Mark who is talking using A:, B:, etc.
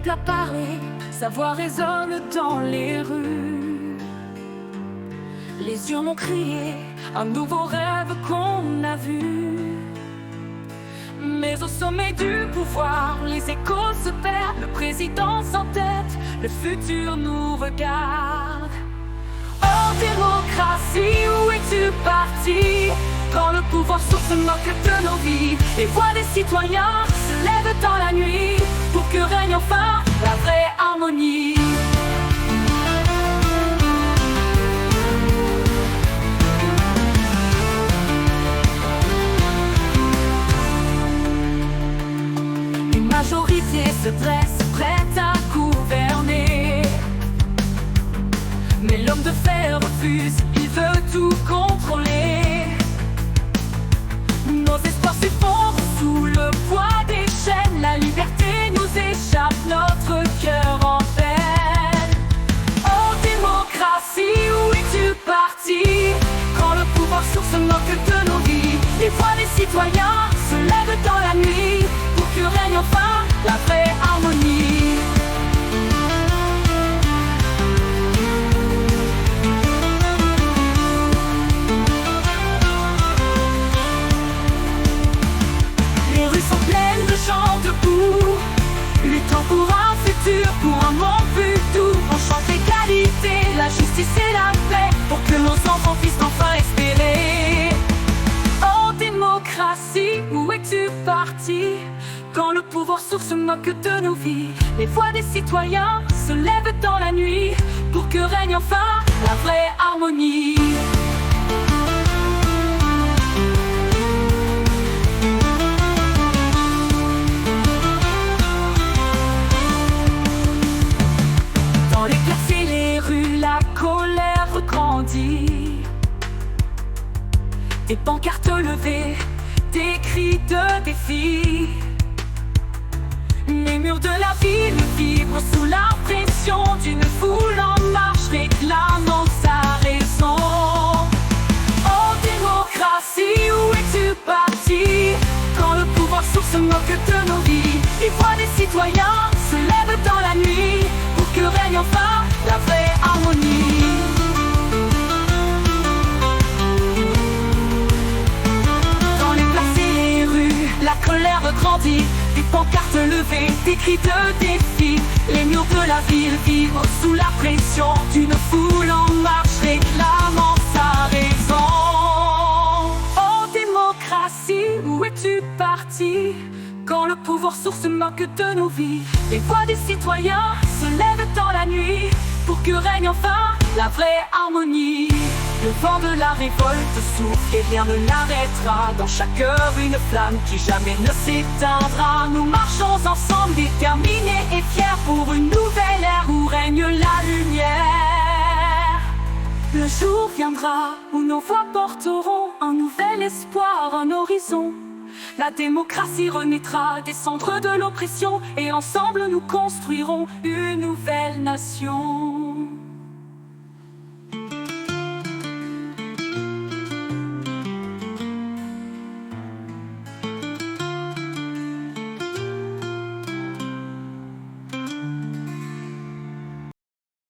A: peuple a parlé, sa voix résonne dans les rues. Les urnes ont crié, un nouveau rêve qu'on a vu. Mais au sommet du pouvoir, les échos se perdent, le président s'entête, le futur nous regarde. Oh démocratie, où es-tu parti? Quand le pouvoir sourd se moque de nos vies, les voix des citoyens se lèvent dans la nuit pour que règne enfin la vraie harmonie. Une majorité se dresse, prête à gouverner. Mais l'homme de fer refuse, il veut tout contrôler. Nos espoirs s'effondrent sous le poids des chaînes. La liberté nous échappe, notre cœur en peine. Oh démocratie, où es-tu parti? Quand le pouvoir sourd se moque de nos vies, les voix des citoyens se lèvent dans la nuit pour que règne enfin la vraie harmonie. Les rues sont pleines de gens debout, luttant pour un futur, pour un monde plus doux. On chante l'égalité, la justice et la paix, pour que nos enfants puissent enfin espérer. Oh démocratie, où es-tu parti? Quand le pouvoir sourd se moque de nos vies, les voix des citoyens se lèvent dans la nuit pour que règne enfin la vraie harmonie. Dans les quartiers, les rues, la colère grandit. Des pancartes levées, des cris de défi. Les murs de la ville vibrent sous la pression d'une foule en marche réclamant sa raison. Oh démocratie, où es-tu parti? Quand le pouvoir sourd se moque de nos vies, les voix des citoyens se lèvent dans la nuit pour que règne enfin la vraie harmonie. Dans les places et les rues, la colère grandit. Des pancartes levées, des cris de défi. Les murs de la ville vibrent sous la pression d'une foule en marche réclamant sa raison. Oh démocratie, où es-tu parti? Quand le pouvoir sourd se moque de nos vies, les voix des citoyens se lèvent dans la nuit pour que règne enfin la vraie harmonie. Le vent de la révolte souffle et rien ne l'arrêtera. Dans chaque heure une flamme qui jamais ne s'éteindra. Nous marchons ensemble déterminés et fiers pour une nouvelle ère où règne la lumière. Le jour viendra où nos voix porteront un nouvel espoir, un horizon. La démocratie renaîtra des cendres de l'oppression et ensemble nous construirons une nouvelle nation.